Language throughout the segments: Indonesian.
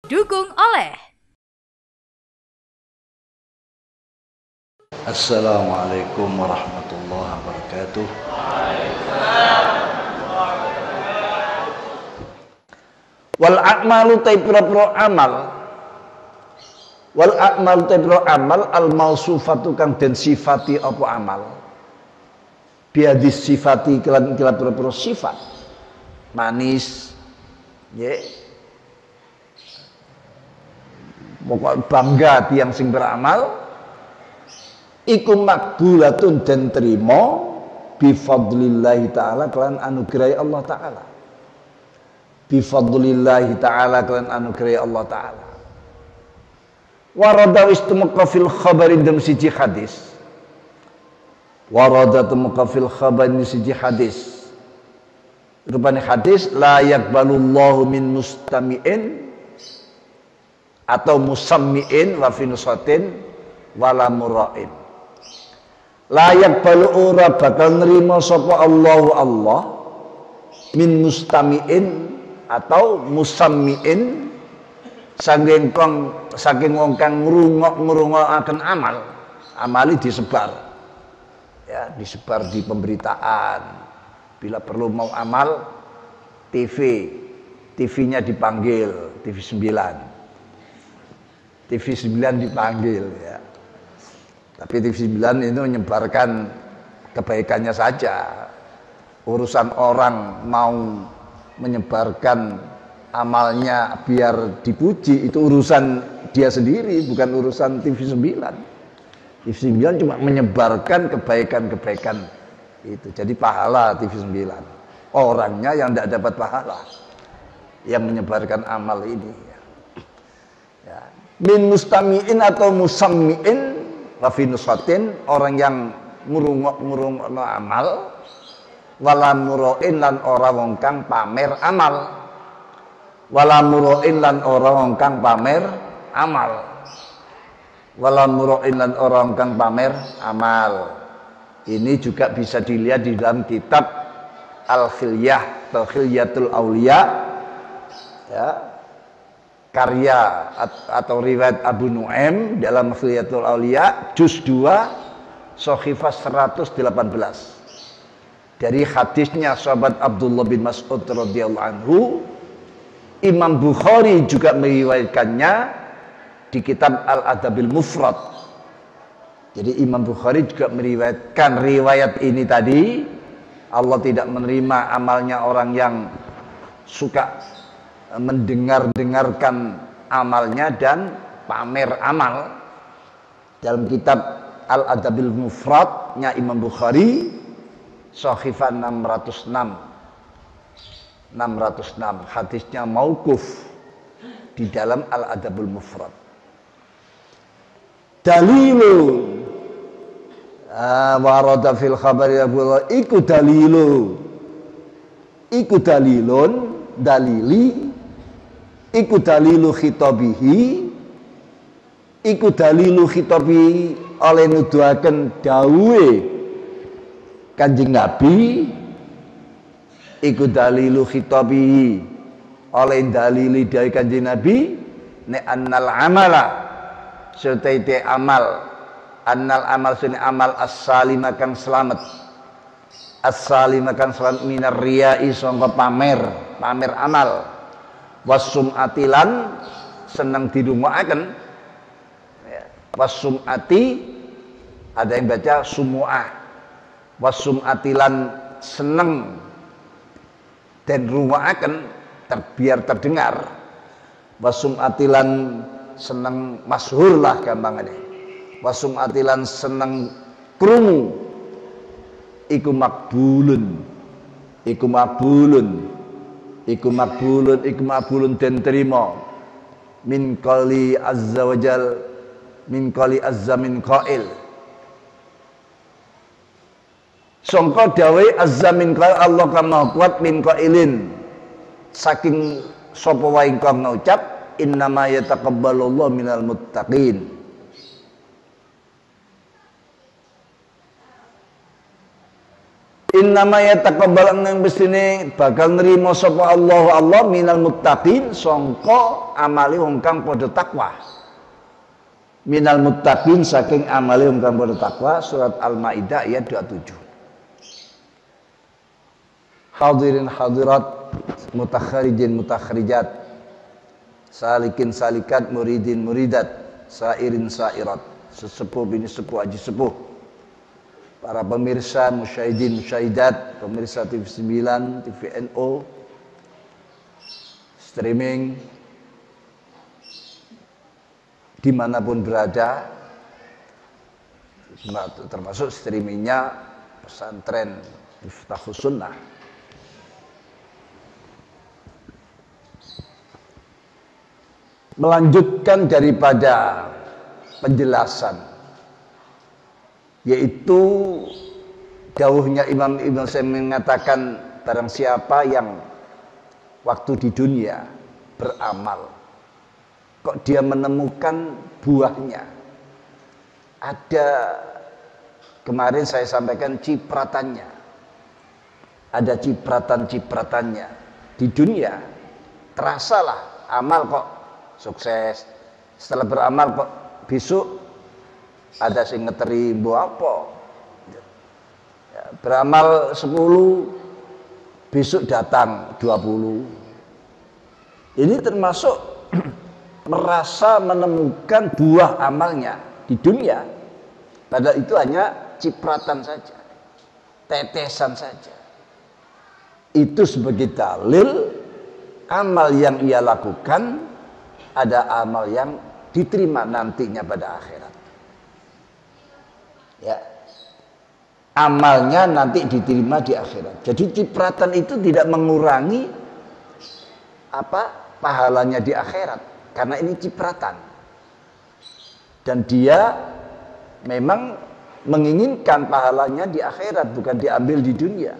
Didukung oleh Assalamualaikum warahmatullahi wabarakatuh. Wal a'malu taibro amal. Wal a'malu taibro amal al mausufatu kang den sifati apa amal. Biadis sifati kelan pira-pira sifat. Manis, nggih. Pokok bangga tiang sing beramal iku makbulatun dan terima bifadlillahi ta'ala kelan anugerai Allah ta'ala bifadlillahi ta'ala kelan anugerai Allah ta'ala warada istumaka fil khabarin dalam siji hadis warada tumaka fil khabarin siji hadis rupanya hadis la yakbalullahu min mustami'in atau musammi'in wa finusatin wala mura'in layak balu ora bakal nerima sapa Allah min mustami'in atau musammi'in saking wong kang ngrungokaken amali disebar ya, disebar di pemberitaan bila perlu mau amal TV-nya dipanggil TV 9 dipanggil ya. Tapi TV 9 itu menyebarkan kebaikannya saja. Urusan orang mau menyebarkan amalnya biar dipuji itu urusan dia sendiri, bukan urusan TV 9. TV 9 cuma menyebarkan kebaikan-kebaikan itu. Jadi pahala TV 9. Orangnya yang tidak dapat pahala yang menyebarkan amal ini. Ya. Min mustami'in atau musammi'in wafinusatin orang yang ngurungok amal wala muroin lan ora wong kang pamer amal wala muroin lan ora wong kang pamer amal wala muroin lan ora wong kang pamer amal. Ini juga bisa dilihat di dalam kitab Al-Khilyah atau Khilyatul Auliya ya, karya atau riwayat Abu Nu'aim dalam Khilyatul Auliya juz 2 Shahifah 118 dari hadisnya sahabat Abdullah bin Mas'ud radhiyallahu anhu. Imam Bukhari juga meriwayatkannya di kitab Al-Adabil Mufrad. Jadi Imam Bukhari juga meriwayatkan riwayat ini tadi. Allah tidak menerima amalnya orang yang suka mendengarkan amalnya dan pamer amal. Dalam kitab Al-Adabil Mufradnya Imam Bukhari Shahifah 606 hadisnya mauquf di dalam Al-Adabul Mufrad. Dalilu warada fil khabari iku dalilun dalili iku dalilu khitabihi iku dalilu khitabi oleh nuduhaken dawuhe Kanjeng Nabi iku dalilu khitabi oleh dalili dari Kanjeng Nabi ne annal amala serta amal annal amal sunni amal as-salimah kang selamat as-salimah kang selamat minar riya'i sangka pamer amal wasum'atilan senang dirungokaken wasum'ati ada yang baca sumu'ah wasum'atilan senang dan rungokaken biar terdengar wasum'atilan senang masyhur lah gampangane wasum'atilan senang krungu iku makbulun dan terima min qali azza wajal min qali azza min qail sangka dawuh azza min qail Allah kang maha kuat min qailin saking sapa wae kang ngucap innama yataqabbalullahu minal muttaqin. Innama yataqabbal nang bestine bakal nrimo sapa Allah minal muttaqin sangka amale wong kang padha takwa. Minal muttaqin saking amale wong kang padha takwa, surat Al-Maidah ayat 27. Hadirin hadirat, mutakharijin mutakharijat, salikin salikat, muridin muridat, sairin sairat, sesepuh bini sepuh haji sepuh, para pemirsa musyahidin musyahidat, pemirsa TV 9, TV NO, streaming dimanapun berada, termasuk streamingnya pesantren Miftahus Sunnah. Melanjutkan daripada penjelasan, yaitu dawuhnya Imam Ibn Utsaimin mengatakan barang siapa yang waktu di dunia beramal kok dia menemukan buahnya, ada kemarin saya sampaikan cipratannya, ada cipratan-cipratannya di dunia, terasalah amal kok sukses, setelah beramal kok besok ada sing ngeteri mbo apa ya, beramal 10 besok datang 20. Ini termasuk merasa menemukan buah amalnya di dunia, padahal itu hanya cipratan saja, tetesan saja. Itu sebagai dalil amal yang ia lakukan ada amal yang diterima nantinya pada akhirat. Ya, amalnya nanti diterima di akhirat. Jadi cipratan itu tidak mengurangi pahalanya di akhirat, karena ini cipratan. Dan dia memang menginginkan pahalanya di akhirat, bukan diambil di dunia.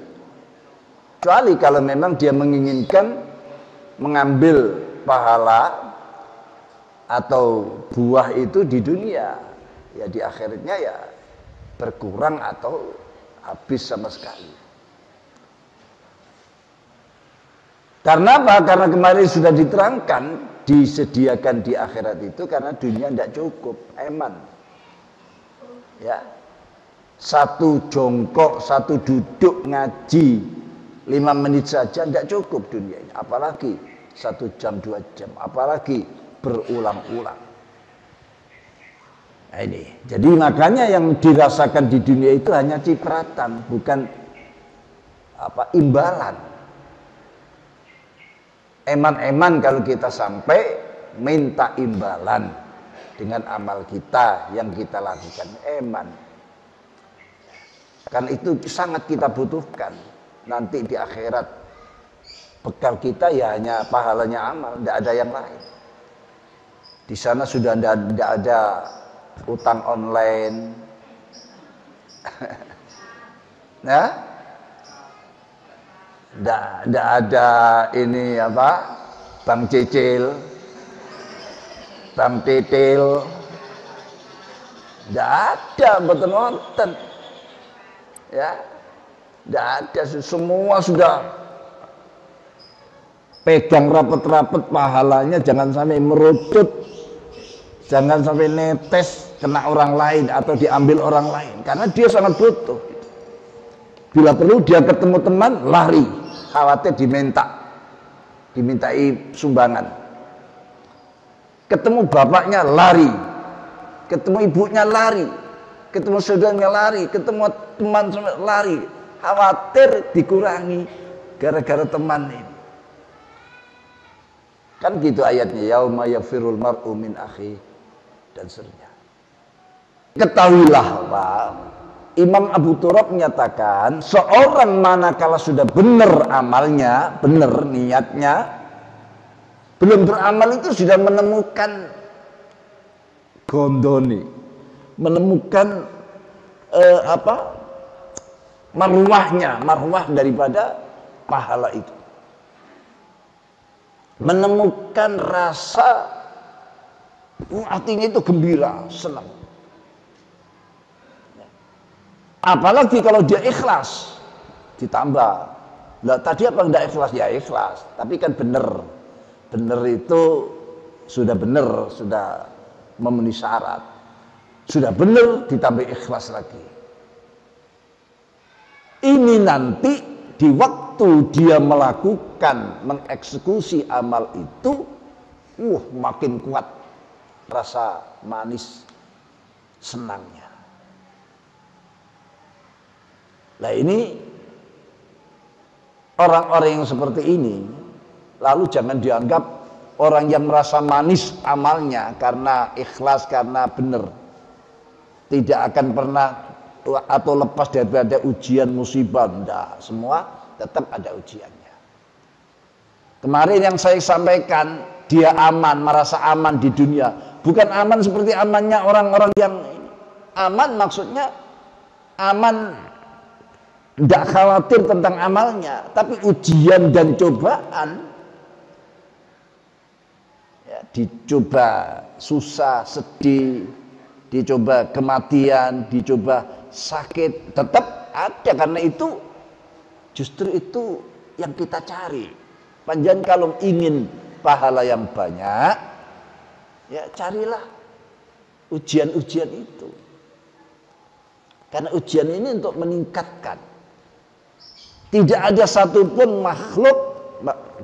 Kecuali kalau memang dia menginginkan mengambil pahala atau buah itu di dunia, ya di akhiratnya ya berkurang atau habis sama sekali. Karena apa? Karena kemarin sudah diterangkan, disediakan di akhirat itu karena dunia tidak cukup, eman. Ya, satu jongkok, satu duduk ngaji 5 menit saja tidak cukup dunia ini, apalagi 1 jam 2 jam, apalagi berulang-ulang. Nah ini, jadi makanya yang dirasakan di dunia itu hanya cipratan, bukan imbalan. Eman-eman kalau kita sampai minta imbalan dengan amal kita yang kita lakukan, eman. Kan itu sangat kita butuhkan nanti di akhirat. Bekal kita ya hanya pahalanya amal, tidak ada yang lain. Di sana sudah tidak ada utang online, ya, tidak ada ini bank cicil, bank titil, tidak ada, betul-betul, ya, tidak ada, semua sudah pegang rapet-rapet pahalanya, jangan sampai merutut. Jangan sampai netes kena orang lain atau diambil orang lain, karena dia sangat butuh. Bila perlu dia ketemu teman lari, khawatir dimintai sumbangan. Ketemu bapaknya lari, ketemu ibunya lari, ketemu saudaranya lari, ketemu teman lari, khawatir dikurangi gara-gara teman ini. Kan gitu ayatnya, yauma yafirul mar'u min akhi dan seterusnya. Ketahuilah Pak, Imam Abu Turab menyatakan seorang manakala sudah benar amalnya, benar niatnya, belum beramal itu sudah menemukan gondoni, menemukan marwah daripada pahala itu, menemukan rasa hatinya itu gembira, senang. Apalagi kalau dia ikhlas, ditambah. Lah tadi apa enggak ikhlas? Ya ikhlas, tapi kan bener. Bener itu sudah bener, sudah memenuhi syarat. Sudah bener ditambah ikhlas lagi. Ini nanti di waktu dia melakukan, mengeksekusi amal itu, makin kuat rasa manis senangnya. Nah ini orang-orang yang seperti ini, lalu jangan dianggap orang yang merasa manis amalnya karena ikhlas, karena benar. Tidak akan pernah atau lepas daripada ujian musibah. Enggak, semua tetap ada ujiannya. Kemarin yang saya sampaikan, dia aman, merasa aman di dunia. Bukan aman seperti amannya orang-orang yang aman, maksudnya aman, tidak khawatir tentang amalnya, tapi ujian dan cobaan, ya, dicoba susah, sedih, dicoba kematian, dicoba sakit, tetap ada. Karena itu justru itu yang kita cari. Panjang kalau ingin pahala yang banyak, ya carilah ujian-ujian itu. Karena ujian ini untuk meningkatkan. Tidak ada satupun makhluk,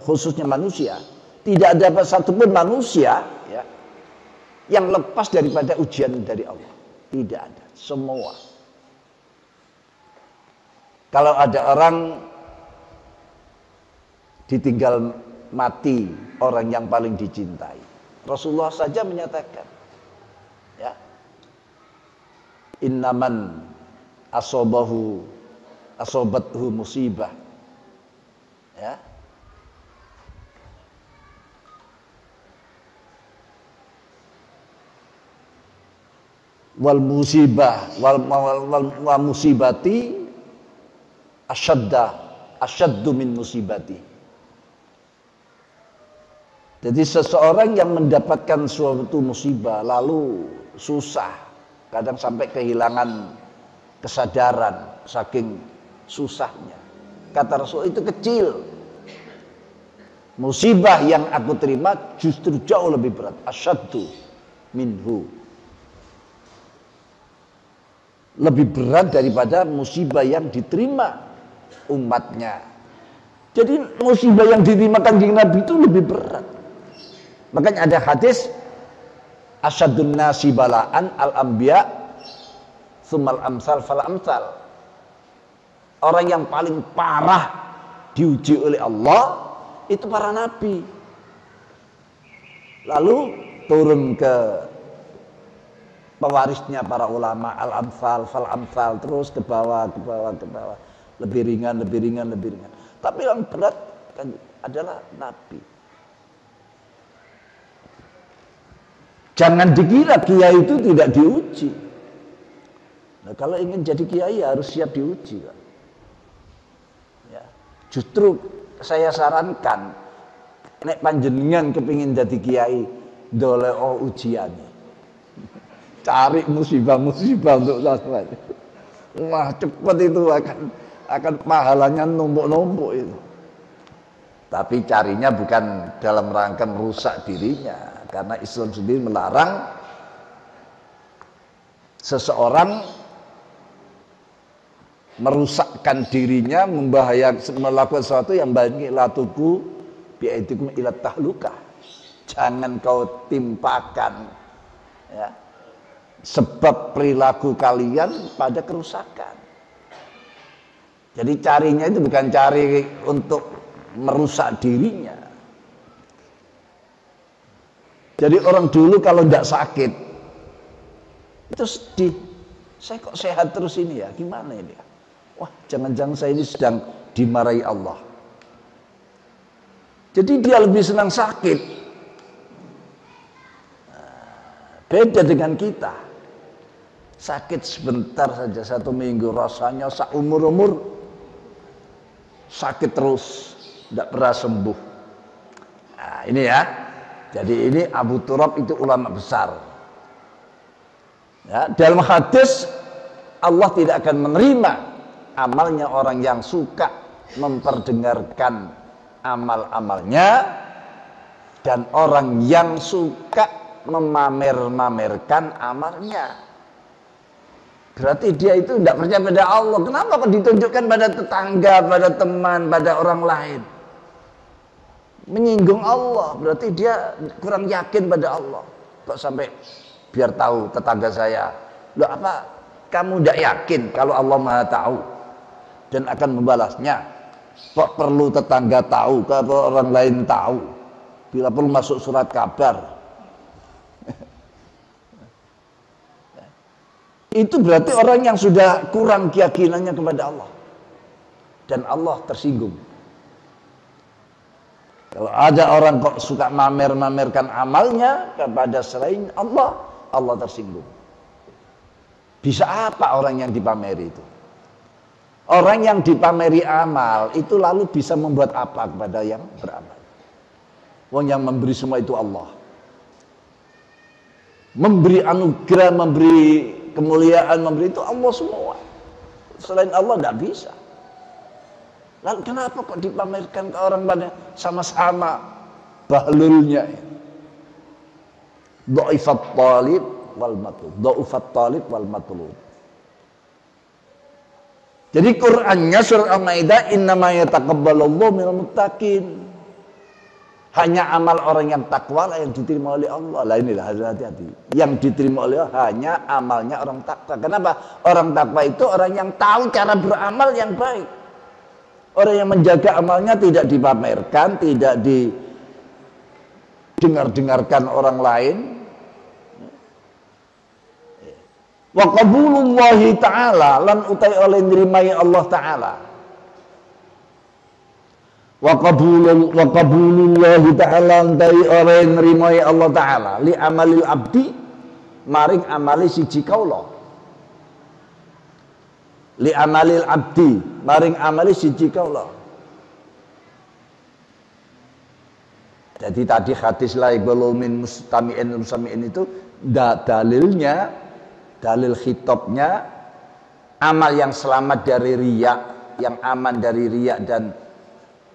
khususnya manusia, tidak ada satupun manusia ya, yang lepas daripada ujian dari Allah. Tidak ada, semua. Kalau ada orang ditinggal mati, orang yang paling dicintai, Rasulullah saja menyatakan, ya, innaman asobathu musibah, ya, wal musibah wal musibati asyaddu min musibati. Jadi seseorang yang mendapatkan suatu musibah lalu susah, kadang sampai kehilangan kesadaran saking susahnya, kata Rasul, itu kecil. Musibah yang aku terima justru jauh lebih berat, asyaddu minhu, lebih berat daripada musibah yang diterima umatnya. Jadi musibah yang diterima Kanjeng Nabi itu lebih berat. Makanya ada hadis, asyadun nasi balaan al-anbiya tsummal amsal fal amsal. Orang yang paling parah diuji oleh Allah itu para nabi. Lalu turun ke pewarisnya para ulama, al-amsal fal amsal, terus ke bawah, ke bawah, ke bawah. Lebih ringan, lebih ringan, lebih ringan. Tapi yang berat kan adalah nabi. Jangan dikira kiai itu tidak diuji. Nah, kalau ingin jadi kiai harus siap diuji, kan? Ya, justru saya sarankan, nek panjenengan kepingin jadi kiai, doleo ujiannya. Cari musibah-musibah untuk selesai. Wah, cepat itu akan pahalanya numpuk-numpuk itu. Tapi carinya bukan dalam rangka merusak dirinya. Karena Islam sendiri melarang seseorang merusakkan dirinya, membahayakan, melakukan sesuatu yang banyak latuku biaidikum ila tahlukah. Jangan kau timpakan, ya, sebab perilaku kalian pada kerusakan. Jadi carinya itu bukan cari untuk merusak dirinya. Jadi orang dulu kalau tidak sakit itu sedih. Saya kok sehat terus ini ya, gimana ini ya? Wah, jangan-jangan saya ini sedang dimarahi Allah. Jadi dia lebih senang sakit. Beda dengan kita. Sakit sebentar saja, 1 minggu, rasanya seumur-umur sakit terus, tidak pernah sembuh. Nah, ini ya. Jadi ini Abu Turab itu ulama besar. Ya, dalam hadis Allah tidak akan menerima amalnya orang yang suka memperdengarkan amal-amalnya, dan orang yang suka memamer-mamerkan amalnya. Berarti dia itu tidak percaya pada Allah. Kenapa kok ditunjukkan pada tetangga, pada teman, pada orang lain? Menyinggung Allah, berarti dia kurang yakin pada Allah. Kok sampai biar tahu tetangga saya, loh apa kamu tidak yakin kalau Allah Maha tahu dan akan membalasnya? Kok perlu tetangga tahu, kalau orang lain tahu? Bila perlu masuk surat kabar. Itu berarti orang yang sudah kurang keyakinannya kepada Allah, dan Allah tersinggung. Kalau ada orang kok suka mamer-mamerkan amalnya kepada selain Allah, Allah tersinggung. Bisa apa orang yang dipameri itu? Orang yang dipameri amal itu lalu bisa membuat apa kepada yang beramal? Wong yang memberi semua itu Allah. Memberi anugerah, memberi kemuliaan, memberi itu Allah semua. Selain Allah tidak bisa. Lalu kenapa kok dipamerkan ke orang pada sama-sama bahlulnya? Dhaifat talib wal matlub. Dhaifat talib wal matlub. Jadi Qur'annya surat Al-Maidah, innama yataqabbalullahu minal muttaqin. Hanya amal orang yang takwa lah yang diterima oleh Allah. Lah inilah hati-hati. Yang diterima oleh Allah hanya amalnya orang takwa. Kenapa? Orang takwa itu orang yang tahu cara beramal yang baik. Orang yang menjaga amalnya tidak dipamerkan, tidak didengar-dengarkan orang lain. Wa qabulullahi ta'ala, lan utai oleh nerimai Allah ta'ala. Wa qabulullahi ta'ala, utai oleh nerimai Allah ta'ala. Li amalil abdi, maring amali siji kaula. Li amalil abdi, maring amali siji kaula. Jadi tadi hadis la yaqbalu min mustami'in musami'in itu dalilnya, dalil khitabnya amal yang selamat dari riya, yang aman dari riya dan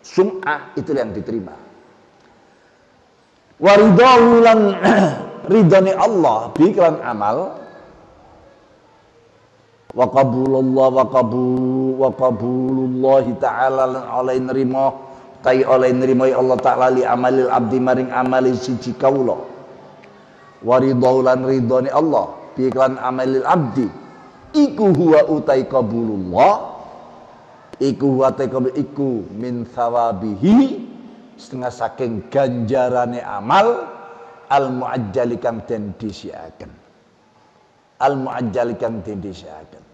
sum'ah, itu yang diterima. Wa ridhahu lan ridhani Allah bi iklan amal. Wa qabulullahi ta'ala lan oleh nerima tai oleh nerima Allah ta'ala li amalil abdi maring amali siji kaula. Wa ridhahu lan ridhani Allah bi iklan amalil abdi iku huwa utai qabulullah, iku huwa utai qabul iku min thawabihi, setengah saking ganjarane amal al muajjali kang den disiaken. Al muajjali kang den disiaken.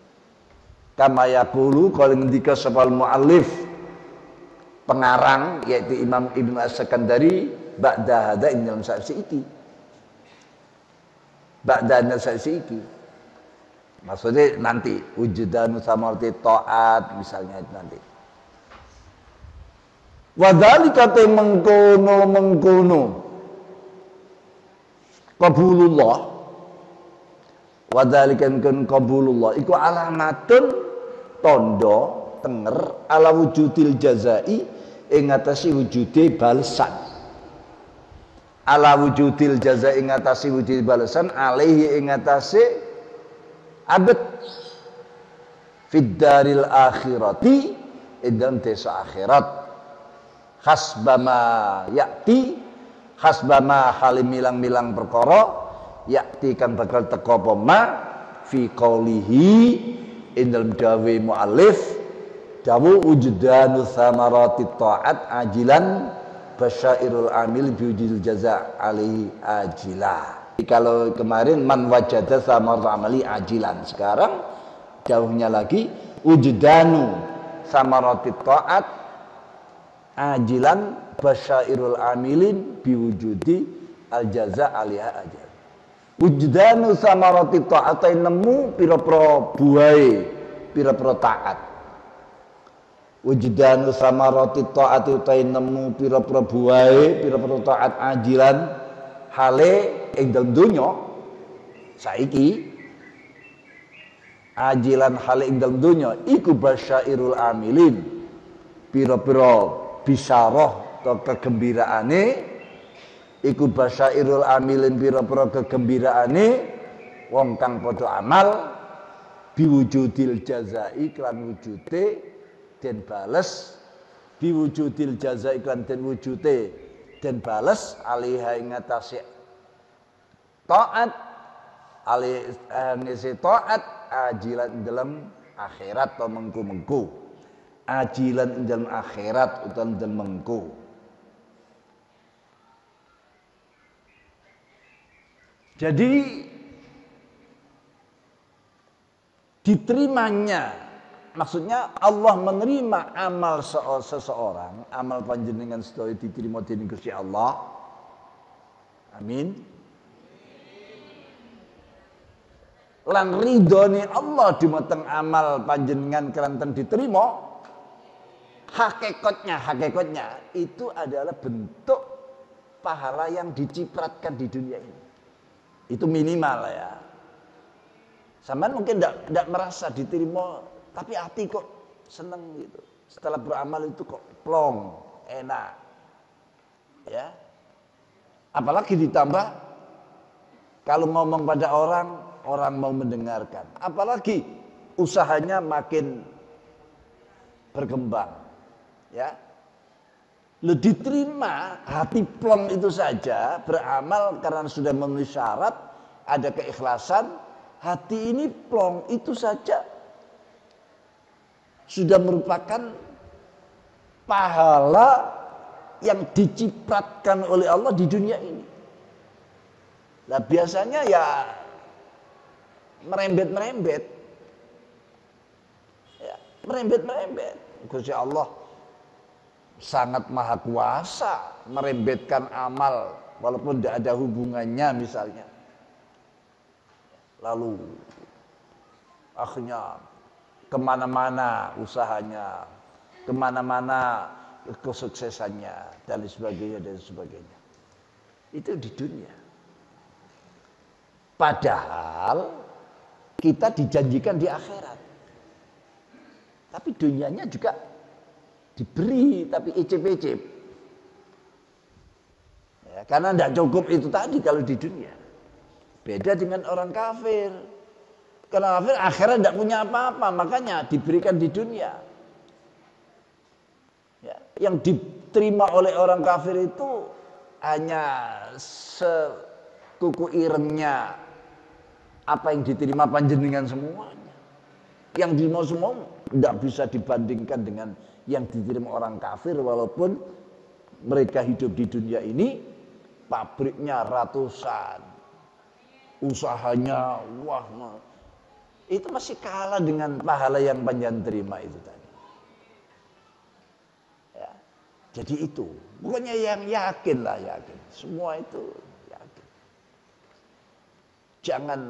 Kama yaqulu kalau ngendika sapa muallif pengarang yaitu Imam Ibnu As-Sakandari ba'da hada ing dalam sa'si iki. Ba'da sa'si iki. Maksudnya nanti wujudanu samarti taat misalnya itu nanti. Wa dzalika mengkono qabulullah. Wa dzalika qabulullah iku alamatun tondo tenger ala wujudil jazai ing atase wujude balesan. Ala wujudil jazai ing atase wujude balesan alaihi ing atase abad fid daril akhirati idam desa akhirat hasbama yakti hasbama halim milang-milang perkara yakti kan bakal teko apa ma fi qaulihi indal dawe muallif dawu wujdanu samarati taat ajilan basyairul amil biwujudil jaza alaihi ajila. Kalau kemarin man wajada samarat amali ajilan, sekarang jauhnya lagi wujdanu samarati taat ajilan basyairul amilin biwujudi al jaza alaiha ajal. Wujdanu samarati ta'atain nemu pira-pira buahe pira-pira taat. Wujdanu samarati ta'ati utain nemu pira-pira buahe pira-pira taat ajilan hale ing dalem donya saiki ajilan hale ing dalem donya iku basyairul amilin pira-pira bisyarah atau kegembiraane iku basyairul amilin pira-pira kegembiraane wong kang padha amal biwujudil jazai iklan wujude den bales biwujudil jazai iklan den wujude den bales alaiha ing atase taat alih ngisi taat ajilan dalam akhirat atau mengku ajilan dalam akhirat utawa dalam mengku. Jadi diterimanya, maksudnya Allah menerima amal seseorang, amal panjenengan sedaya diterima dening Gusti Allah. Amin. Lan ridhone Allah dumateng amal panjenengan kelanten diterima, hakikatnya itu adalah bentuk pahala yang dicipratkan di dunia ini. Itu minimal ya. Sampean mungkin tidak merasa diterima, tapi hati kok seneng gitu. Setelah beramal itu kok plong, enak. Ya. Apalagi ditambah kalau ngomong pada orang mau mendengarkan. Apalagi usahanya makin berkembang. Ya. Lu diterima, hati plong itu saja, beramal karena sudah memenuhi syarat, ada keikhlasan, hati ini plong itu saja sudah merupakan pahala yang dicipratkan oleh Allah di dunia ini. Nah biasanya ya merembet. Ya, merembet. Gusti Allah sangat maha kuasa merembetkan amal walaupun tidak ada hubungannya misalnya. Lalu akhirnya kemana-mana usahanya, kemana-mana kesuksesannya dan sebagainya. Itu di dunia. Padahal kita dijanjikan di akhirat. Tapi dunianya juga diberi, tapi icip-icip. Ya, karena tidak cukup itu tadi kalau di dunia. Beda dengan orang kafir. Karena kafir akhirat tidak punya apa-apa, makanya diberikan di dunia. Ya, yang diterima oleh orang kafir itu hanya sekuku irengnya apa yang diterima panjenengan semuanya. Yang diterima semua tidak bisa dibandingkan dengan yang diterima orang kafir walaupun mereka hidup di dunia ini pabriknya ratusan, usahanya wah, itu masih kalah dengan pahala yang panjenengan terima itu tadi. Ya, jadi itu pokoknya yang yakin, semua itu yakin. Jangan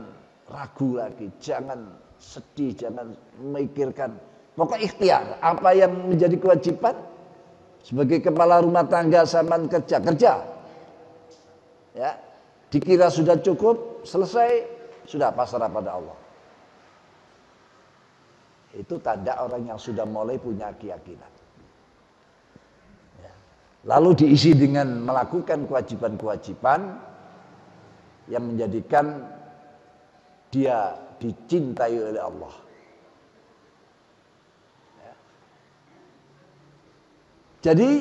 ragu lagi, jangan sedih, jangan memikirkan. Pokok ikhtiar, apa yang menjadi kewajiban sebagai kepala rumah tangga sampean kerja. Ya, dikira sudah cukup, selesai, sudah pasrah pada Allah. Itu tanda orang yang sudah mulai punya keyakinan. Ya. Lalu diisi dengan melakukan kewajiban-kewajiban yang menjadikan dia dicintai oleh Allah. Ya. Jadi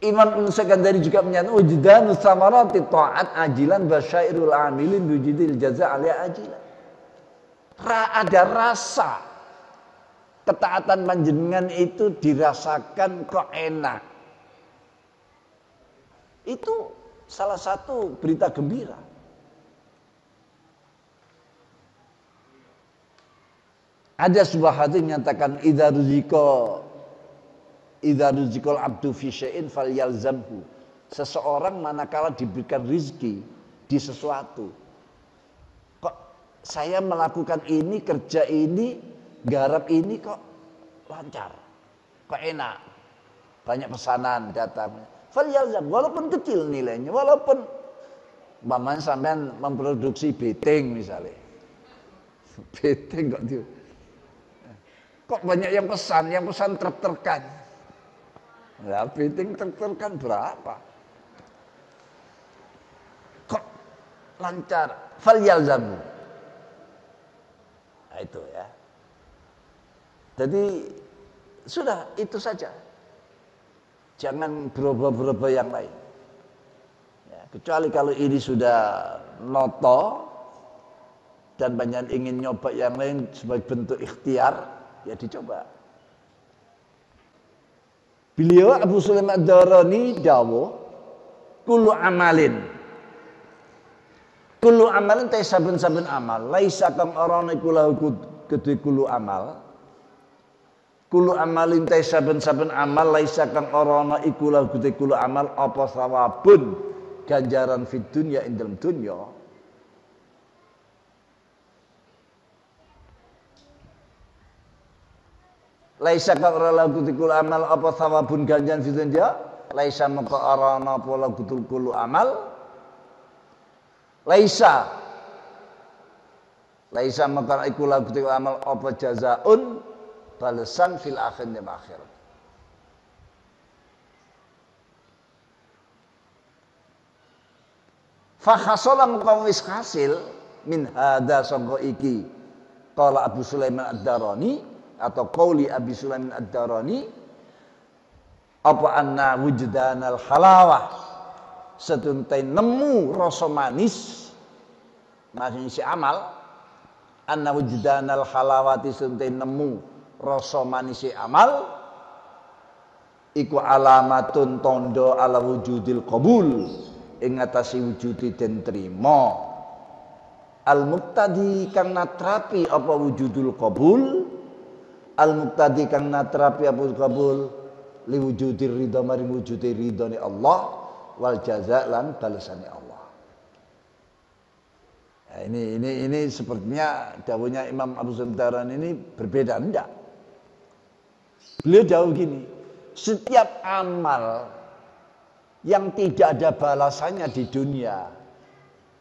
Imam Al-Sakandari juga menyatakan wujdanu samarati ta'at ajilan basyairul amilin wujudil jaza' alaiha ajilan. Ada rasa ketaatan panjenengan itu dirasakan kok enak. Itu salah satu berita gembira. Ada sebuah hadis menyatakan idza ruzikal abdu fi syai'in falyalzamhu. Seseorang manakala diberikan rizki di sesuatu, kok saya melakukan ini, kerja ini, garap ini kok lancar, kok enak, banyak pesanan datang, falyalzam, walaupun kecil nilainya, walaupun umpamanya sampean memproduksi beting misalnya, Piting kok dia. Kok banyak yang pesan truk-trukan. Lah piting truk-trukan berapa? Kok lancar? Fal yalzamu. Nah itu ya. Jadi sudah itu saja. Jangan berubah-berubah yang lain. Ya, kecuali kalau ini sudah noto dan banyak ingin nyoba yang lain sebagai bentuk ikhtiar, ya dicoba. Beliau Abu Sulaiman Ad-Darani dawuh, kullu amalin ta saben-saben amal, laisa kang ora iku lahu kedhe kullu amal. Kullu amalin ta saben-saben amal, laisa kang ora iku lahu kedhe kullu amal apa sawabun ganjaran fid dunya ing dalem dunya. Laisa kang ora lahu kedhe kullu amal apa sawabun ganjaran fid dunya, laisa maka ora ana apa lahu kedhe kullu amal. Laisa maka iku lahu kedhe amal apa jazaun balasan fil akhirati akhirat. Fa khasala muqawwis hasil min hadza sangka iki qala Abu Sulaiman Ad-Darani atau qauli Abi Sulaiman Ad-Darani apa anna wujdanal halawah setuntai nemu rasa manis si amal, anna wujdanal halawati setuntai nemu rasa manis si amal iku alamatun tondo ala wujudil qabul ing ngatasi wujudi den trima al muqtadi kang natrapi apa wujudul qabul al muqtadi kang natrapi apa qabul li wujudir ridha maring wujudi ridhone Allah wal jaza lan balasane Allah. Nah, ini sepertinya dawuhnya Imam Abu Sulaiman ini berbeda, enggak? Beliau jauh gini, setiap amal yang tidak ada balasannya di dunia,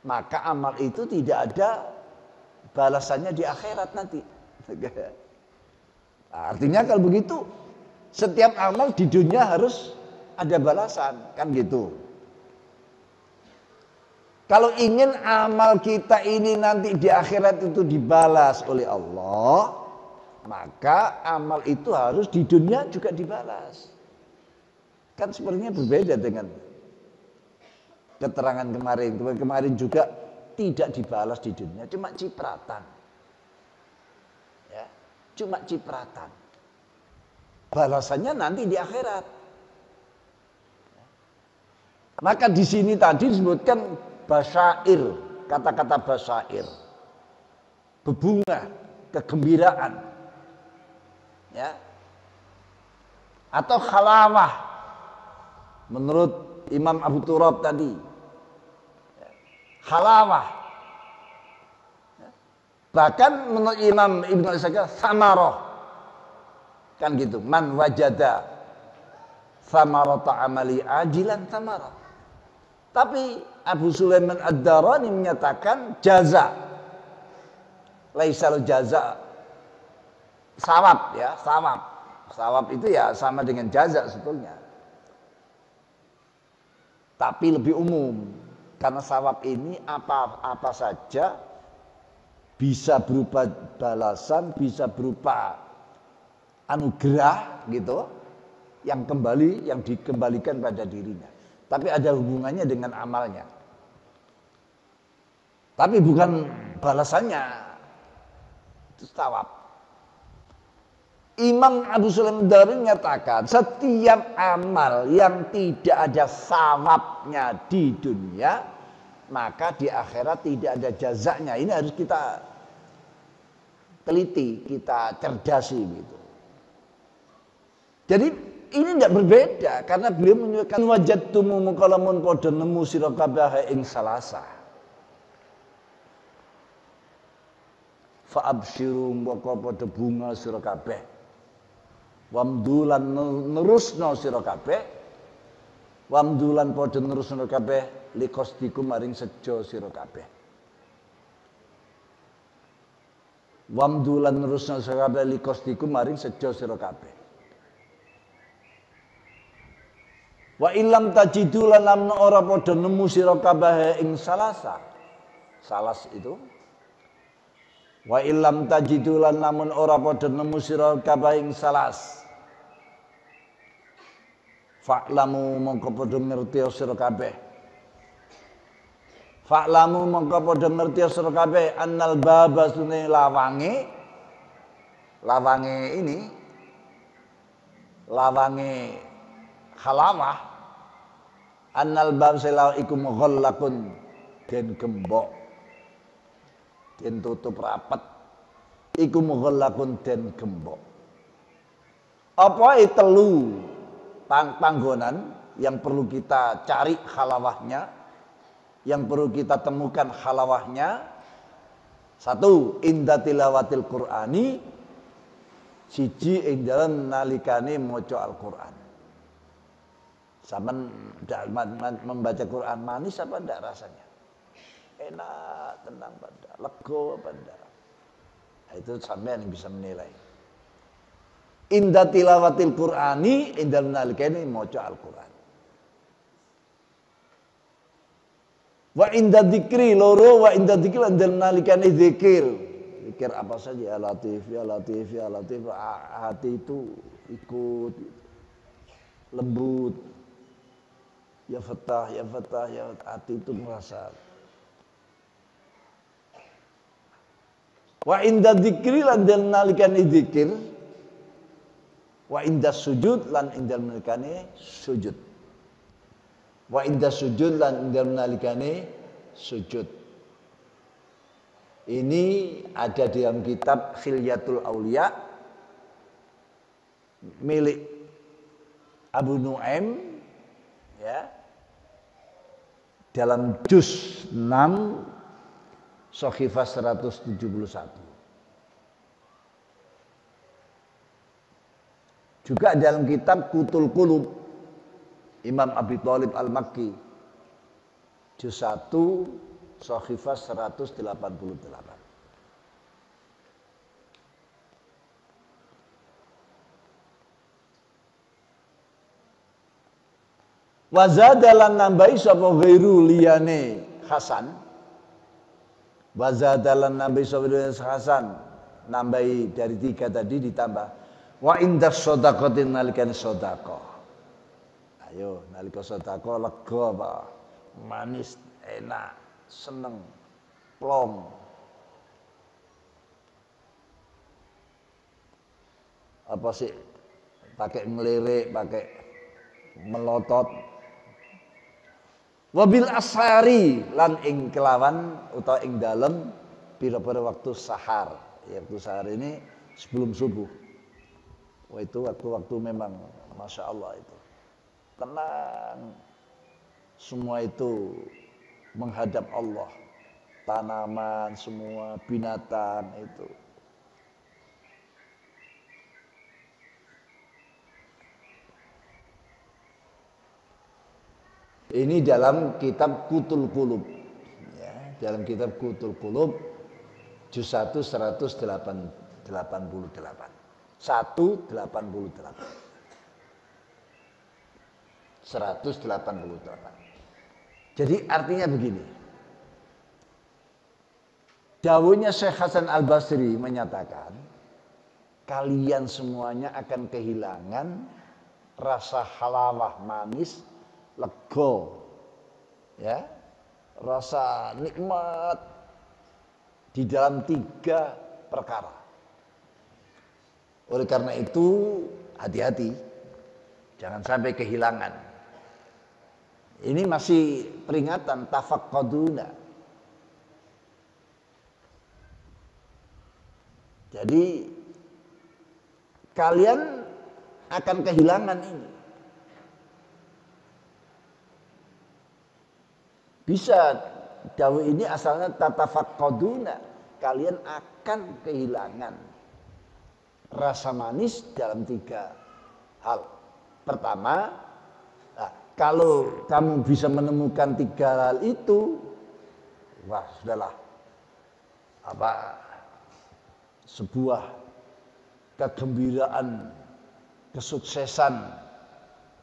maka amal itu tidak ada balasannya di akhirat nanti. Artinya kalau begitu, setiap amal di dunia harus ada balasan, kan gitu. Kalau ingin amal kita ini nanti di akhirat itu dibalas oleh Allah, maka amal itu harus di dunia juga dibalas. Kan sepertinya berbeda dengan keterangan kemarin. Kemarin juga tidak dibalas di dunia, cuma cipratan. Ya, cuma cipratan. Balasannya nanti di akhirat. Maka di sini tadi disebutkan basyair, kata-kata basyair, bebunga, kegembiraan, ya, atau khalawah, menurut Imam Abu Turab tadi, khalawah, bahkan menurut Imam Ibnu Al-Sakir, samarah, kan gitu, man wajada samarata amali ajilan samarah. Tapi Abu Sulaiman Ad-Darani menyatakan jaza. Laisal jaza. Sawab ya, sawab. Sawab itu ya sama dengan jaza sebetulnya. Tapi lebih umum. Karena sawab ini apa saja bisa berupa balasan, bisa berupa anugerah gitu, yang dikembalikan pada dirinya. Tapi ada hubungannya dengan amalnya. Tapi bukan balasannya. Itu sawab. Imam Abu Sulaiman Ad-Darani menyatakan setiap amal yang tidak ada sawabnya di dunia, maka di akhirat tidak ada jazanya. Ini harus kita teliti, kita cerdasi gitu. Jadi ini tidak berbeda karena beliau menunjukkan wajadtumu mukalamun padha nemu sira kabeh ing salasa. Fa absyiru moko padha bunga sira kabeh. Wamdulan nerusna sira kabeh. Wamdulan padha nerusna kabeh liqastikum maring sejo sira kabeh. Wamdulan nerusna sira kabeh likosdikum maring sejo sira kabeh. Wa illam tajidu lan lamna ora padha nemu sira kabeh ing salasa. Salas itu. Wa illam tajidu lan lamun ora padha nemu sira kabeh ing salas. Fa'lamu mongko padha ngerti sira kabeh. Fa'lamu mongko padha ngerti sira kabeh annal baba sunne lawange ini lawange khalawah annal bab selaw iku mughallaqun den gembok den tutup rapat iku mughallaqun den gembok apa telu panggonan yang perlu kita cari khalawahnya, yang perlu kita temukan khalawahnya. Satu, inda tilawatil Qur'ani, siji ing dalem nalikane maca Al-Qur'an. Sampeyan membaca Qur'an manis apa ndak rasanya? Enak, tenang apa ndak? Lega apa ndak? Nah, itu sampeyan yang bisa menilai. Inda tilawatil Qur'ani inda nalikane maca Al-Qur'an. Wa inda dzikri loro wa inda dzikri lan nalikane zikir. Zikir apa saja ya Latif ya Latif ya Latif, hati itu ikut lembut. Ya Fattah ya Fattah ya, hati itu merasa. Wa inda dzikri lan nalikane zikir. Wa inda sujud lan indal nalikane sujud. Wa inda sujud lan indal nalikane sujud. Ini ada di dalam kitab Khilyatul Auliya milik Abu Nuaim ya. Dalam juz 6 Shahifah 171. Juga dalam kitab Qutul Qulub Imam Abi Thalib Al-Makki juz 1 Shahifah 188. Wa zadalan nambahi sapa ghairu liyane Hasan. Wa zadalan nambahi sapa Hasan, nambahi dari 3 tadi ditambah wa inda shadaqatin nalikane sedekah. Ayo nalika sedekah lega apa? Manis, enak, seneng, plong. Apa sih? Pakai ngelirik, pakai melotot. Wabil ashari lan ing kelawan utawa ing dalem pira-pira waktu sahar. Ya, waktu sahar ini sebelum subuh. Wah, itu waktu-waktu memang Masya Allah itu tenang, semua itu menghadap Allah, tanaman semua, binatang itu. Ini dalam kitab Qutul Qulub ya, dalam kitab Qutul Qulub juz 1 188. 188. Jadi artinya begini. Dawuhnya Syekh Hasan Al-Basri menyatakan, kalian semuanya akan kehilangan rasa halawah manis, lego, ya, rasa nikmat di dalam 3 perkara. Oleh karena itu hati-hati, jangan sampai kehilangan. Ini masih peringatan tafaqqaduna. Jadi kalian akan kehilangan ini. Bisa dawuh ini asalnya tatafaqqaduna, kalian akan kehilangan rasa manis dalam 3 hal. Pertama, kalau kamu bisa menemukan 3 hal itu, wah sudahlah, sebuah kegembiraan, kesuksesan,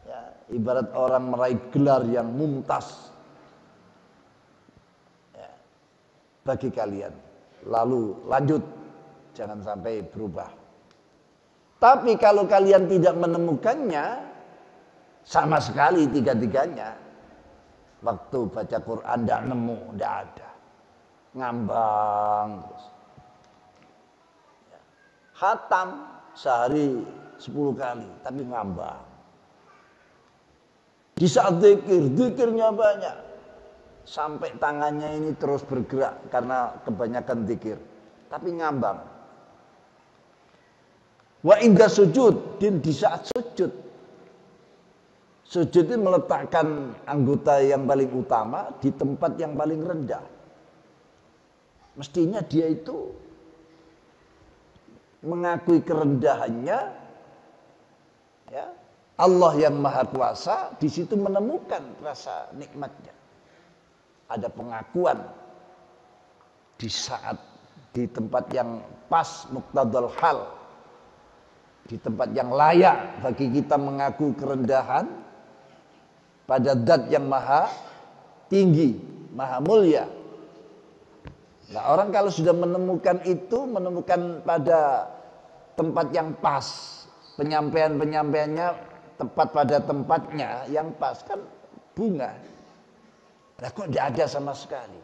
ya, ibarat orang meraih gelar yang mumtaz, ya, bagi kalian. Lalu lanjut, jangan sampai berubah. Tapi kalau kalian tidak menemukannya, sama sekali tiga-tiganya, waktu baca Quran tidak nemu, tidak ada, ngambang terus. Khatam sehari 10 kali, tapi ngambang. Di saat zikirnya banyak, sampai tangannya ini terus bergerak karena kebanyakan zikir, tapi ngambang. Wa inda sujud, dan di saat sujud, sujud itu meletakkan anggota yang paling utama di tempat yang paling rendah. Mestinya dia itu mengakui kerendahannya, ya. Allah yang Maha Kuasa di situ menemukan rasa nikmatnya. Ada pengakuan di saat di tempat yang pas, muqtadal hal, di tempat yang layak bagi kita mengaku kerendahan pada zat yang maha tinggi, maha mulia. Nah, orang kalau sudah menemukan itu, menemukan pada tempat yang pas, penyampaiannya tepat pada tempatnya yang pas, kan bunga. Nah, kok tidak ada sama sekali.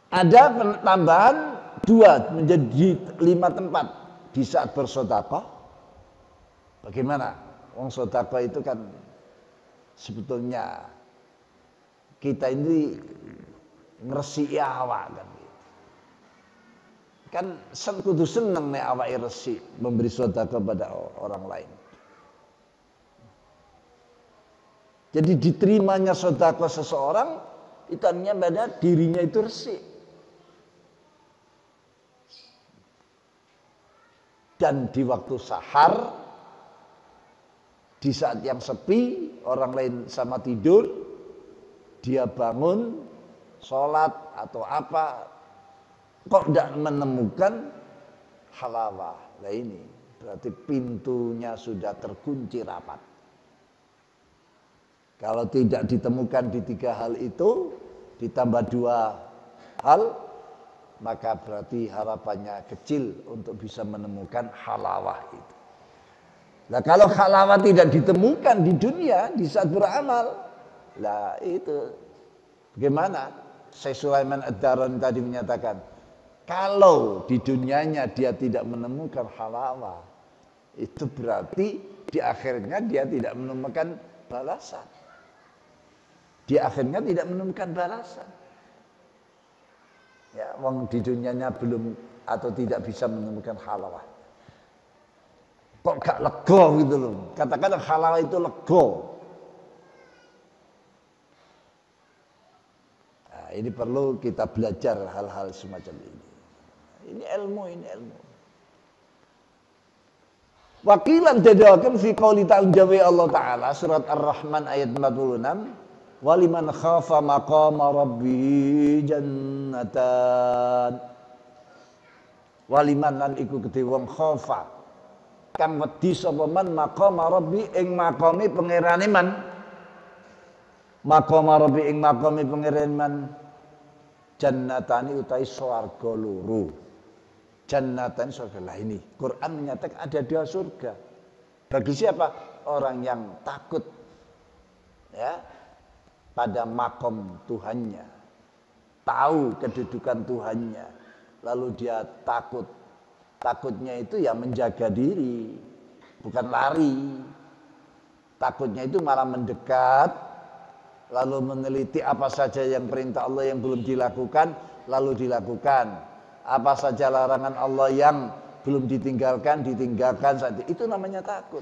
Ada tambahan 2 menjadi 5 tempat di saat bersedekah. Bagaimana? Wong sedekah itu kan sebetulnya kita ini ngresiki awak kan. Kan kudu seneng nek awake resik memberi sedekah kepada orang lain. Jadi diterimanya sedekah seseorang itu artinya pada dirinya itu resik. Dan di waktu sahar, di saat yang sepi, orang lain sama tidur, dia bangun, sholat atau apa, kok tidak menemukan halawah. Nah ini berarti pintunya sudah terkunci rapat. Kalau tidak ditemukan di 3 hal itu, ditambah 2 hal, maka berarti harapannya kecil untuk bisa menemukan halawah itu. Nah kalau halawah tidak ditemukan di dunia di saat beramal, lah itu bagaimana? Syekh Sulaiman Ad-Darani tadi menyatakan, kalau di dunianya dia tidak menemukan halawah, itu berarti di akhirnya dia tidak menemukan balasan. Di akhirnya tidak menemukan balasan. Ya, wong di dunianya belum atau tidak bisa menemukan halawah. Kok gak lega gitu loh. Katakan halawah itu lega. Nah, ini perlu kita belajar hal-hal semacam ini. Ini ilmu. Wakilan jadawakan fi qouli ta'ala Allah Ta'ala surat Ar-Rahman ayat 46. Waliman khafa maqama rabbi jannatan. Waliman lan iku kedhe wong khafa kang wedi sapa man maqama rabbi ing maqame pangerane man. Maqama rabbi ing maqame pangerane man jannatani utai swarga loro. Jannatan surga. Lah ini Quran menyatakan ada 2 surga. Bagi siapa? Orang yang takut, ya, pada makom Tuhannya, tahu kedudukan Tuhannya, lalu dia takut. Takutnya itu ya menjaga diri, bukan lari. Takutnya itu malah mendekat, lalu meneliti apa saja yang perintah Allah yang belum dilakukan, lalu dilakukan. Apa saja larangan Allah yang belum ditinggalkan saat itu namanya takut.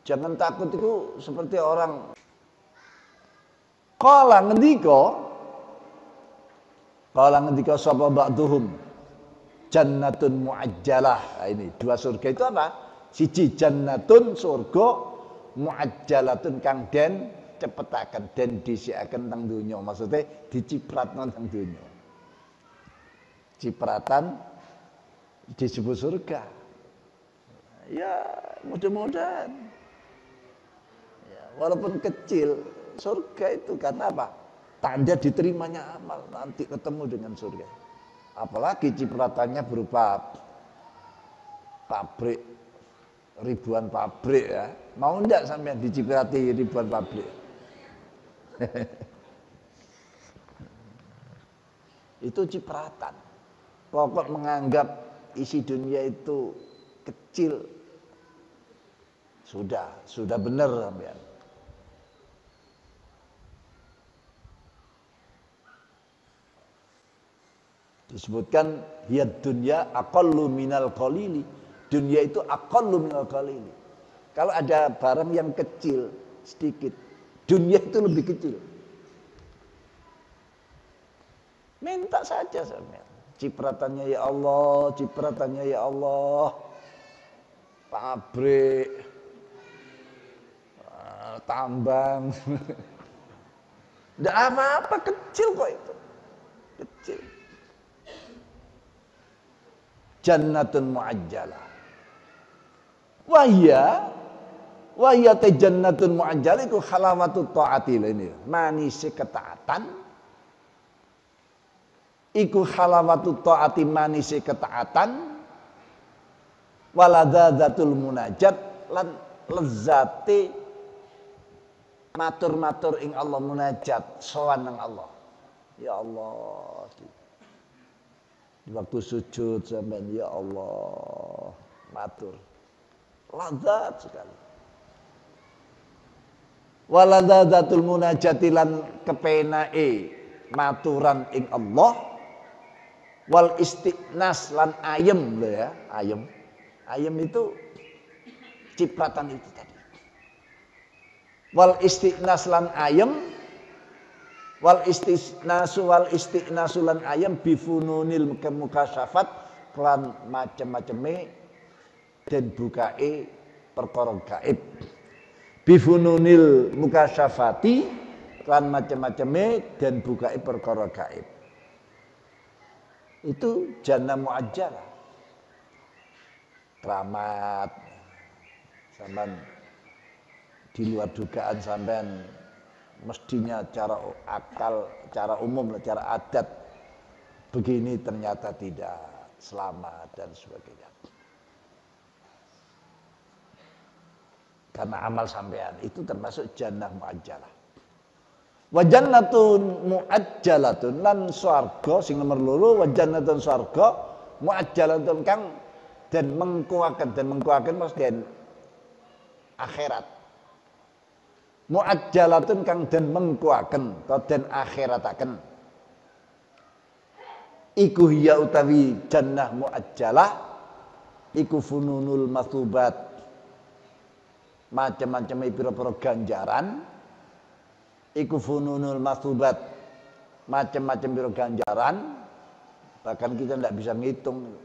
Jangan takut itu seperti orang Qala ngendika sapa ba'duhum jannatun muajjalah. Nah, ini 2 surga itu apa? Siji jannatun surga, muajjalatun kang den cepetaken, den dhisikaken teng donya. Maksudnya dicipratno teng donya. cipratan disebut surga. Ya mudah-mudahan. Ya, walaupun kecil, surga itu karena apa? Tanda diterimanya amal, nanti ketemu dengan surga. Apalagi cipratannya berupa pabrik, ribuan pabrik ya. Mau enggak sampai diciprati ribuan pabrik? Itu cipratan. Pokok menganggap isi dunia itu kecil, sudah benar sampean. Disebutkan hiya dunya aqallu minal qalili. Dunia itu aqallu minal qalili. Kalau ada barang yang kecil sedikit, dunia itu lebih kecil. Minta saja sampean. Cipratannya ya Allah, cipratannya ya Allah. Pabrik, tambang. Tidak apa-apa, kecil kok itu. Kecil. Jannatun mu'ajjalah. Wahya te jannatun mu'ajjalah itu halawatut ta'ati ini. Manisi ketaatan. Iku halawatut ta'ati manisi ketaatan. Waladadatul munajat lan lezati matur-matur ing Allah munajat sowan nang Allah. Ya Allah. Di waktu sujud sampean ya Allah matur. Lazat sekali. Waladadatul munajati lan kepenae maturan ing Allah. Wal istiqnas lan ayem lho ya, ayem. Ayem itu cipratan itu tadi. Wal istiqnas lan ayem. Wal istiqnasu lan ayem bifununil mukasyafat kelan macem-maceme dan bukae perkara gaib. Bifununil mukasyafati kelan macem-maceme dan bukae perkara gaib. Itu jannah mu'ajjalah. Keramat sampean di luar dugaan sampean mestinya cara akal, cara umum, cara adat begini ternyata tidak selamat dan sebagainya. Karena amal sampean itu termasuk jannah mu'ajjalah. Wa jannatun mu'ajjalatun lan swarga sing nomor loro wa jannatun swarga mu'ajjalatun kang dan mengkuaken maksudnya akhirat. Mu'ajjalatun kang den mengkuaken atau den akhirataken. Iku hiya utawi jannah mu'ajjalah iku fununul mathubat. Macam-macam pira-pira ganjaran. Iku fununul mathubat. Macam-macam pira ganjaran. Bahkan kita tidak bisa ngitung.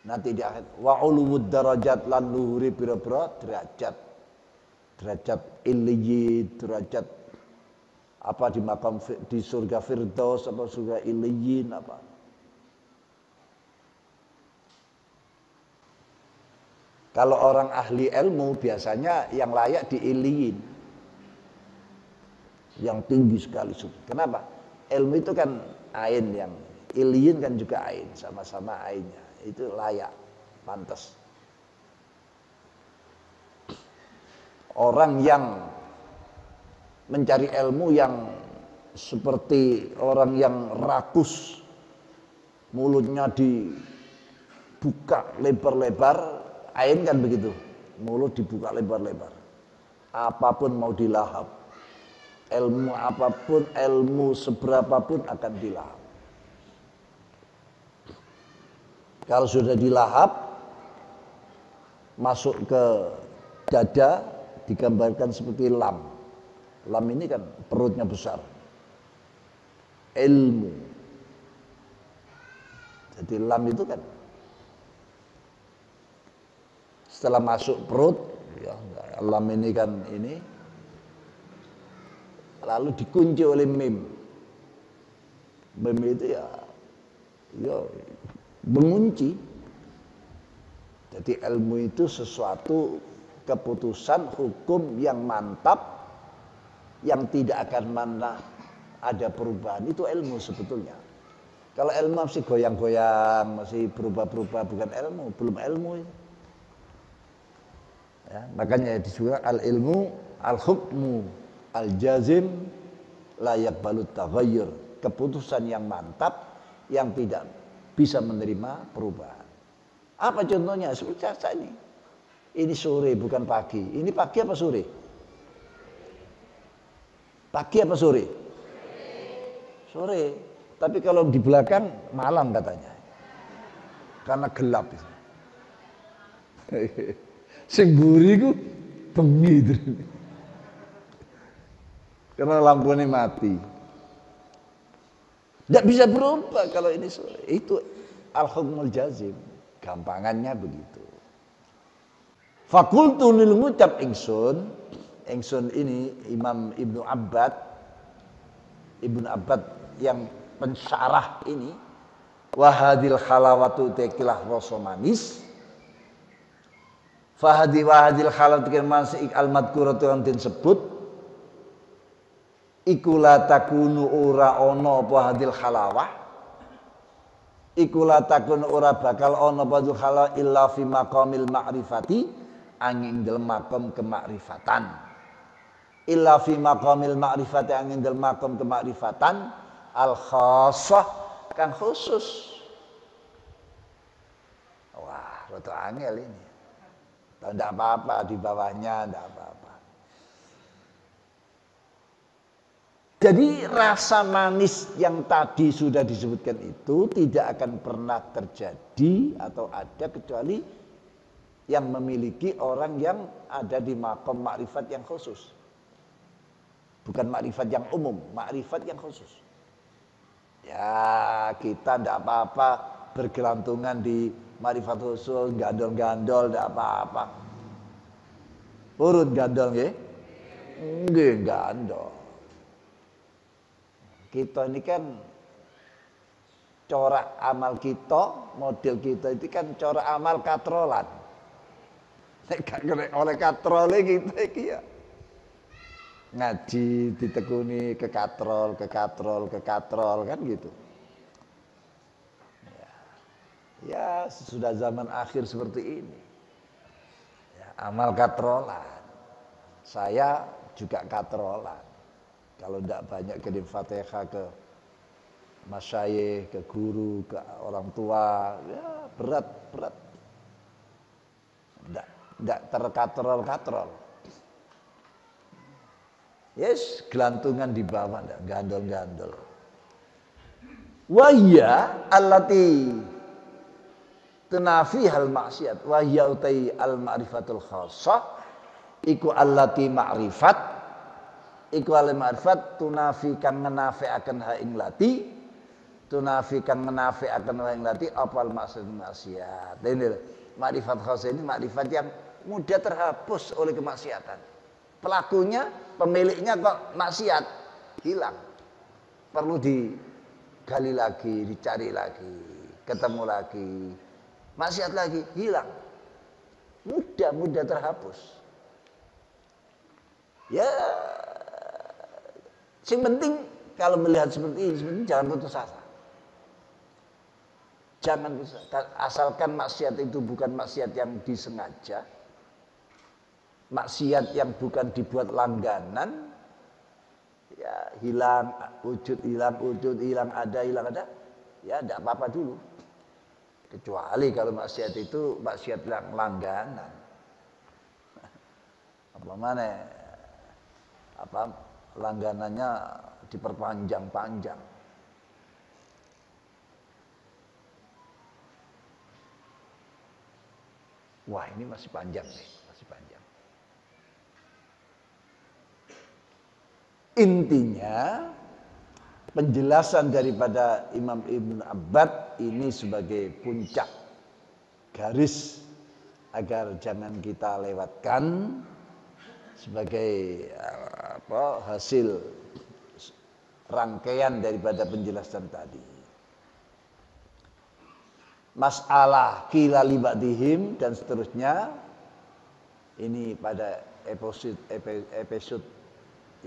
Nanti di akhir wa ulumud darajat lan luhuri pira-pira derajat. Derajat illiyin, derajat apa di makam di surga Firdaus apa surga illiyin apa. Kalau orang ahli ilmu biasanya yang layak di illiyin. Yang tinggi sekali. Kenapa? Ilmu itu kan ain, yang illiyin kan juga ain, sama-sama ainnya. Itu layak, pantas. Orang yang mencari ilmu yang seperti orang yang rakus, mulutnya dibuka lebar-lebar, ain kan begitu, mulut dibuka lebar-lebar. Apapun mau dilahap, ilmu apapun, ilmu seberapapun akan dilahap. Kalau sudah dilahap, masuk ke dada, digambarkan seperti lam. Lam ini kan perutnya besar. Ilmu. Jadi lam itu kan setelah masuk perut, ya, lam ini kan ini, lalu dikunci oleh mim. Mim itu ya ya mengunci. Jadi ilmu itu sesuatu keputusan hukum yang mantap, yang tidak akan mana ada perubahan. Itu ilmu sebetulnya. Kalau ilmu masih goyang-goyang, masih berubah-berubah, bukan ilmu, belum ilmu itu. Ya, makanya disebut al-ilmu al-hukmu al-jazim la yaqbalut taghayyur. Keputusan yang mantap yang tidak bisa menerima perubahan. Apa contohnya? Seperti saya ini. Ini sore bukan pagi. Ini pagi apa sore? Pagi apa sore? Sore. Tapi kalau di belakang malam katanya. Karena gelap itu. Sing mburi ku bengi. Karena lampunya mati. Tidak bisa berubah kalau ini sore. Itu al-hukmul jazim. Gampangannya begitu. Fakultu lil ngucap ingsun ini Imam Ibnu Abbad yang pensyarah ini, wahadil khalawatu tekilah rasa manis. Wahadil khalawatu tekilah manis al-madkuratu yang disebut iku la takunu ora ana apa hadil khalawah, iku la takunu ora bakal ana apa hadil khalawah illa fi maqamil ma'rifati, angin dalam makom kemakrifatan. Illa fi maqamil ma'rifati, angin dalam makom kemakrifatan al khassah kang khusus. Wah, rada angel ini. Tidak apa-apa di bawahnya, tidak apa-apa. Jadi rasa manis yang tadi sudah disebutkan itu tidak akan pernah terjadi atau ada kecuali yang memiliki orang yang ada di makom makrifat yang khusus. Bukan makrifat yang umum, makrifat yang khusus. Ya kita tidak apa-apa bergelantungan di makrifat khusus, gandol-gandol tidak apa-apa. Urut gandol nggih? Nggih gandol. Kita ini kan corak amal kita, model kita itu kan corak amal katrolan. Nek gak kena oleh katrole kita iki ya. Ngaji ditekuni ke katrol kan gitu. Ya sudah zaman akhir seperti ini. Ya, amal katrolan. Saya juga katrolan. Kalau tidak banyak kirim Fatihah ke masyayikh, ke guru, ke orang tua, ya berat. Tidak terkatrol. Yes, gelantungan di bawah, tidak gandol-gandol. Wahya allati tunafi hal maksiat. Wahya utai al ma'rifatul khassah. Iku allati ma'rifat. Iku al ma'rifat tunafi kang menafi'aken ha ing lati, tunafi kang menafi'aken ha ing lati apal maksiat. Ini ma'rifat khas ini ma'rifat yang mudah terhapus oleh kemaksiatan. Pelakunya, pemiliknya kok maksiat, hilang. Perlu digali lagi, dicari lagi, ketemu lagi, maksiat lagi, hilang. Mudah terhapus. Ya yang penting kalau melihat seperti ini jangan putus asa. Jangan putus asa. Asalkan maksiat itu bukan maksiat yang disengaja, maksiat yang bukan dibuat langganan, ya hilang wujud, hilang ada, ya tidak apa-apa dulu. Kecuali kalau maksiat itu maksiat yang langganan. Langganannya diperpanjang-panjang. Wah, ini masih panjang nih, masih panjang. Intinya penjelasan daripada Imam Ibnu Abbad ini sebagai puncak garis agar jangan kita lewatkan sebagai hasil rangkaian daripada penjelasan tadi. masalah kila libadihim dan seterusnya. Ini pada episode